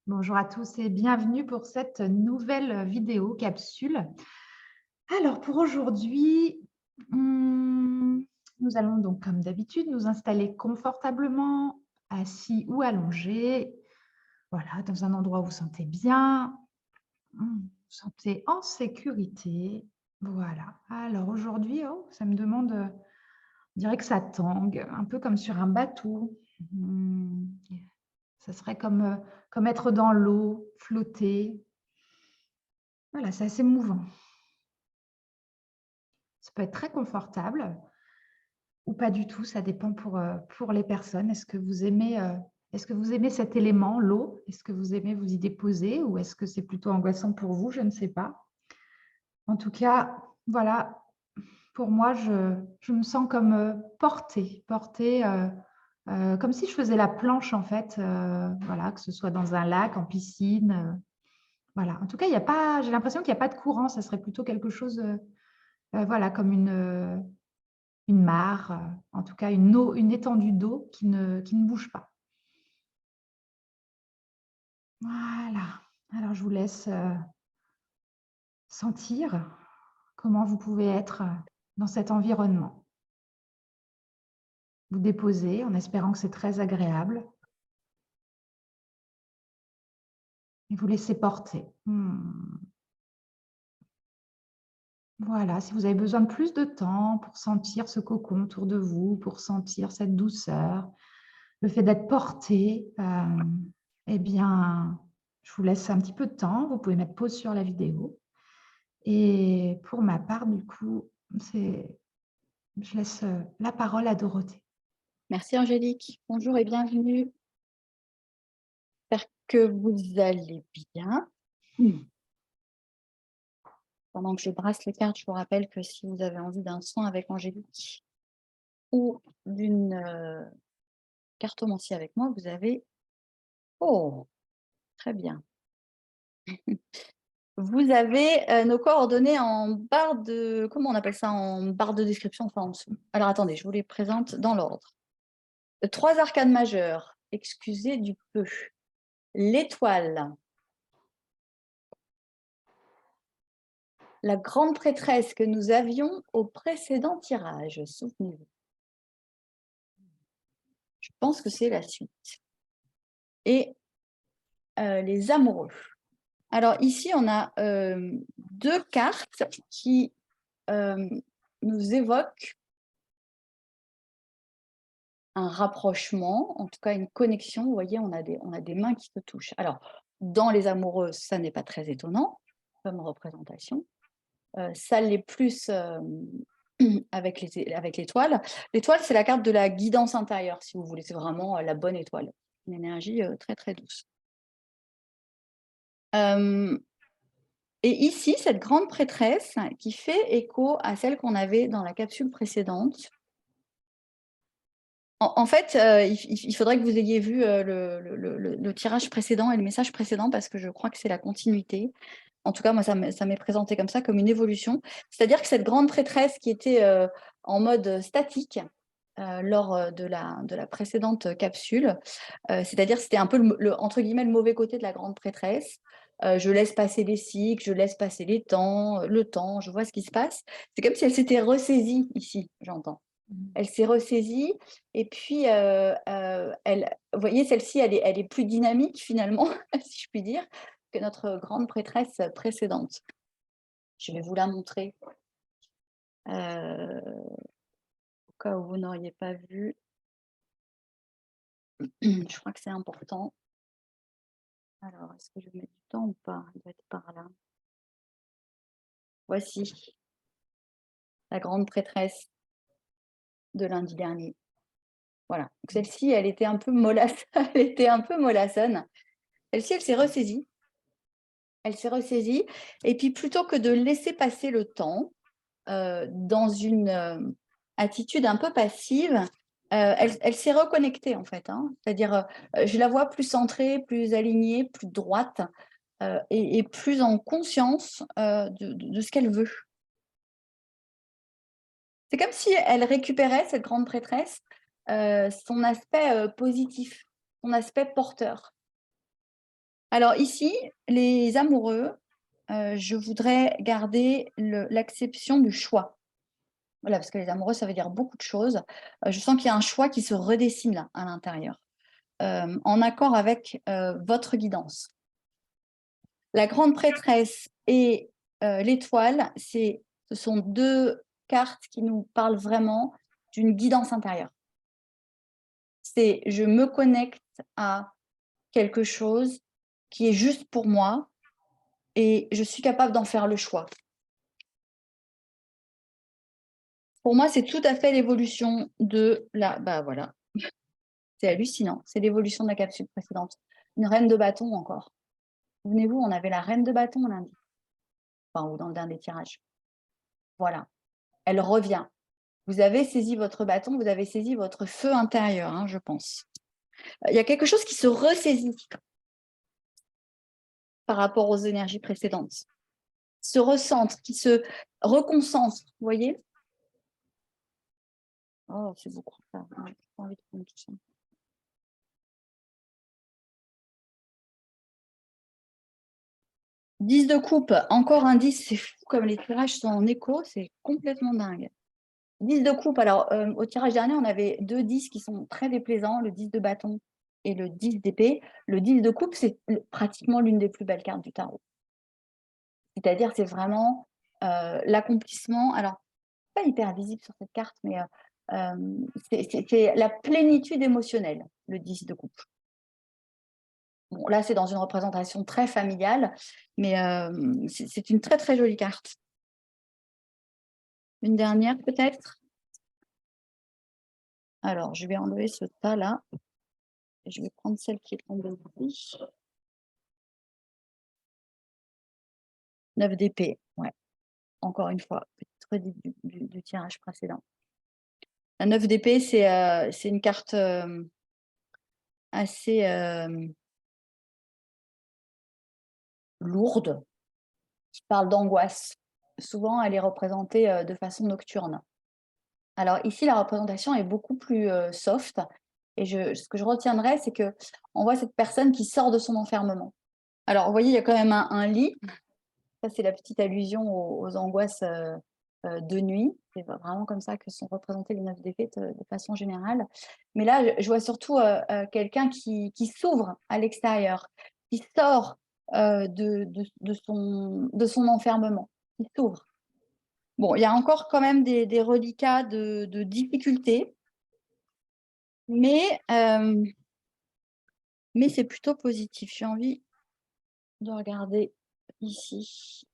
Bonjour à tous et bienvenue pour cette nouvelle vidéo capsule. Alors pour aujourd'hui, nous allons donc comme d'habitude nous installer confortablement, assis ou allongés. Voilà, dans un endroit où vous vous sentez bien, vous sentez en sécurité. Voilà. Alors aujourd'hui, oh, ça me demande, on dirait que ça tangue, un peu comme sur un bateau. Hum, Ça serait comme être dans l'eau, flotter. Voilà, c'est assez mouvant. Ça peut être très confortable ou pas du tout, ça dépend pour les personnes. Est-ce que vous aimez cet élément, l'eau? Est-ce que vous aimez vous y déposer ou est-ce que c'est plutôt angoissant pour vous? Je ne sais pas. En tout cas, voilà, pour moi, je me sens comme, portée, comme si je faisais la planche en fait, voilà, que ce soit dans un lac, en piscine, voilà. En tout cas, il y a pas j'ai l'impression qu'il y a pas de courant, ça serait plutôt quelque chose, voilà, comme une mare, en tout cas une étendue d'eau qui ne bouge pas. Voilà. Alors je vous laisse, sentir comment vous pouvez être, dans cet environnement. Vous déposer en espérant que c'est très agréable et vous laisser porter. Voilà, si vous avez besoin de plus de temps pour sentir ce cocon autour de vous, pour sentir cette douceur, le fait d'être porté, eh bien, je vous laisse un petit peu de temps. Vous pouvez mettre pause sur la vidéo. Et pour ma part, du coup, je laisse la parole à Dorothée. Merci Angélique. Bonjour et bienvenue. J'espère que vous allez bien. Pendant que je brasse les cartes, je vous rappelle que si vous avez envie d'un soin avec Angélique ou d'une cartomancie avec moi, vous avez... Oh, très bien. Vous avez nos coordonnées en barre de... Comment on appelle ça? En barre de description, enfin en dessous. Alors attendez, je vous les présente dans l'ordre. 3 arcanes majeures, excusez du peu. L'étoile. La grande prêtresse que nous avions au précédent tirage, souvenez-vous. Je pense que c'est la suite. Et les amoureux. Alors ici, on a 2 cartes qui nous évoquent un rapprochement, en tout cas une connexion. Vous voyez, on a des mains qui se touchent. Alors, dans les amoureux, ça n'est pas très étonnant comme représentation. Ça l'est plus avec l'étoile. L'étoile, c'est la carte de la guidance intérieure, si vous voulez. C'est vraiment la bonne étoile. Une énergie très, très douce. Et ici, cette grande prêtresse qui fait écho à celle qu'on avait dans la capsule précédente. En fait, il faudrait que vous ayez vu le tirage précédent et le message précédent parce que je crois que c'est la continuité. En tout cas, moi, ça m'est présenté comme ça, comme une évolution. C'est-à-dire que cette grande prêtresse qui était en mode statique lors de la précédente capsule, c'est-à-dire que c'était un peu, entre guillemets, le mauvais côté de la grande prêtresse. Je laisse passer les cycles, je laisse passer le temps, je vois ce qui se passe. C'est comme si elle s'était ressaisie ici, j'entends. Elle s'est ressaisie et puis, vous voyez, celle-ci, elle est plus dynamique finalement, si je puis dire, que notre grande prêtresse précédente. Je vais vous la montrer, au cas où vous n'auriez pas vu. Je crois que c'est important. Alors, est-ce que je mets du temps ou pas? Il doit être par là. Voici la grande prêtresse de lundi dernier. Voilà. Donc celle-ci, elle était un peu mollasse, elle était un peu mollassonne. Celle-ci, elle s'est ressaisie. Elle s'est ressaisie et puis plutôt que de laisser passer le temps, dans une attitude un peu passive, elle s'est reconnectée en fait, hein. C'est-à-dire, je la vois plus centrée, plus alignée, plus droite, et plus en conscience, de ce qu'elle veut. C'est comme si elle récupérait, cette grande prêtresse, son aspect, positif, son aspect porteur. Alors ici, les amoureux, je voudrais garder l'acception du choix. Voilà, parce que les amoureux, ça veut dire beaucoup de choses. Je sens qu'il y a un choix qui se redessine là, à l'intérieur, en accord avec votre guidance. La grande prêtresse et l'étoile, ce sont deux cartes qui nous parlent vraiment d'une guidance intérieure. C'est je me connecte à quelque chose qui est juste pour moi et je suis capable d'en faire le choix. Pour moi, c'est tout à fait l'évolution de la... Bah voilà, c'est hallucinant. C'est l'évolution de la capsule précédente. Une reine de bâton encore. Souvenez-vous, on avait la reine de bâton lundi. Enfin, ou dans le dernier tirage. Voilà. Elle revient. Vous avez saisi votre bâton, vous avez saisi votre feu intérieur, hein, je pense. Il y a quelque chose qui se ressaisit par rapport aux énergies précédentes. Se recentre, qui se reconcentre, vous voyez? Oh, c'est beaucoup ça. J'ai pas envie de prendre tout ça. « 10 de coupe, encore un 10, c'est fou comme les tirages sont en écho, c'est complètement dingue. 10 de coupe, alors au tirage dernier, on avait 2 10 qui sont très déplaisants, le 10 de bâton et le 10 d'épée. Le 10 de coupe, c'est pratiquement l'une des plus belles cartes du tarot. C'est-à-dire, c'est vraiment l'accomplissement, alors pas hyper visible sur cette carte, mais c'est la plénitude émotionnelle, le 10 de coupe. Bon, là, c'est dans une représentation très familiale, mais c'est une très, très jolie carte. Une dernière, peut-être? Alors, je vais enlever ce tas-là. Je vais prendre celle qui est tombée ici. 9 d'épée, ouais. Encore une fois, petite redite du tirage précédent. La 9 d'épée, c'est une carte assez lourde, qui parle d'angoisse. Souvent, elle est représentée de façon nocturne. Alors ici, la représentation est beaucoup plus soft. Et ce que je retiendrai, c'est qu'on voit cette personne qui sort de son enfermement. Alors, vous voyez, il y a quand même un lit. Ça, c'est la petite allusion aux angoisses de nuit. C'est vraiment comme ça que sont représentées les 9 d'épée de façon générale. Mais là, je vois surtout quelqu'un qui s'ouvre à l'extérieur, qui sort de son enfermement, qui s'ouvre. Bon, il y a encore quand même des reliquats de difficultés, mais c'est plutôt positif. J'ai envie de regarder ici.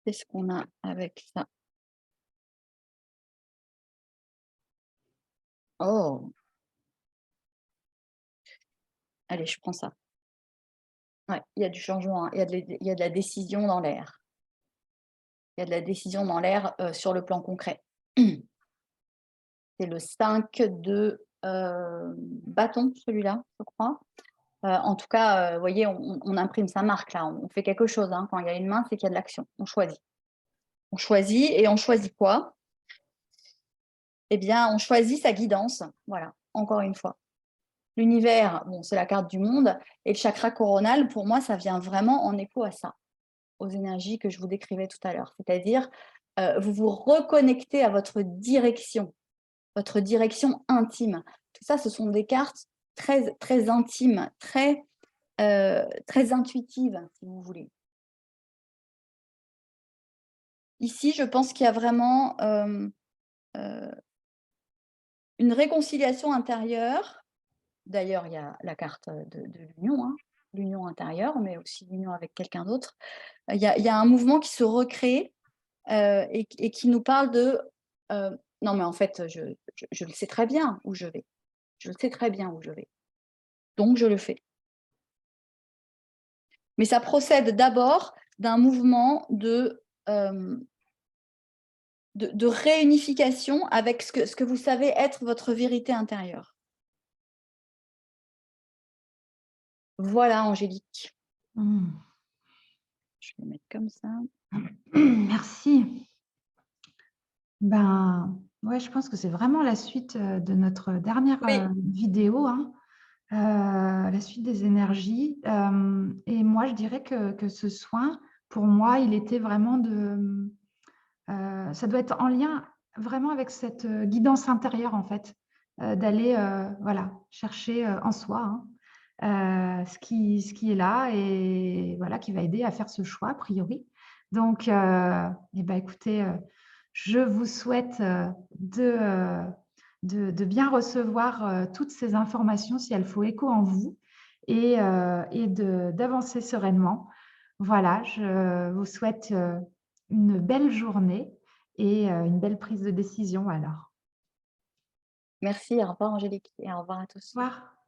Qu'est-ce qu'on a avec ça? Oh! Allez, je prends ça. Ouais, il y a du changement, hein. Il y a de la décision dans l'air. Il y a de la décision dans l'air sur le plan concret. C'est le 5 de bâton, celui-là, je crois. En tout cas, vous voyez, on imprime sa marque là, on fait quelque chose. Hein. Quand il y a une main, c'est qu'il y a de l'action. On choisit. On choisit et on choisit quoi? Eh bien, on choisit sa guidance. Voilà, encore une fois. L'univers, bon, c'est la carte du monde. Et le chakra coronal, pour moi, ça vient vraiment en écho à ça, aux énergies que je vous décrivais tout à l'heure. C'est-à-dire, vous vous reconnectez à votre direction intime. Tout ça, ce sont des cartes très, très intimes, très, très intuitives, si vous voulez. Ici, je pense qu'il y a vraiment une réconciliation intérieure. D'ailleurs, il y a la carte de l'union, hein, l'union intérieure, mais aussi l'union avec quelqu'un d'autre. Il y a un mouvement qui se recrée et qui nous parle de non, mais en fait, je le sais très bien où je vais. Je le sais très bien où je vais. Donc, je le fais. Mais ça procède d'abord d'un mouvement de réunification avec ce que vous savez être votre vérité intérieure. Voilà, Angélique. Je vais mettre comme ça. Merci. Ben, Ouais, je pense que c'est vraiment la suite de notre dernière Oui, vidéo, hein, la suite des énergies. Et moi, je dirais que ce soin, pour moi, il était vraiment ça doit être en lien vraiment avec cette guidance intérieure, en fait, d'aller voilà, chercher en soi, hein, ce qui est là et voilà, qui va aider à faire ce choix, a priori. Donc, eh ben, écoutez, je vous souhaite de bien recevoir toutes ces informations si elles font écho en vous et d'avancer sereinement. Voilà, je vous souhaite une belle journée et une belle prise de décision alors. merci, au revoir Angélique et au revoir à Au tous. revoir.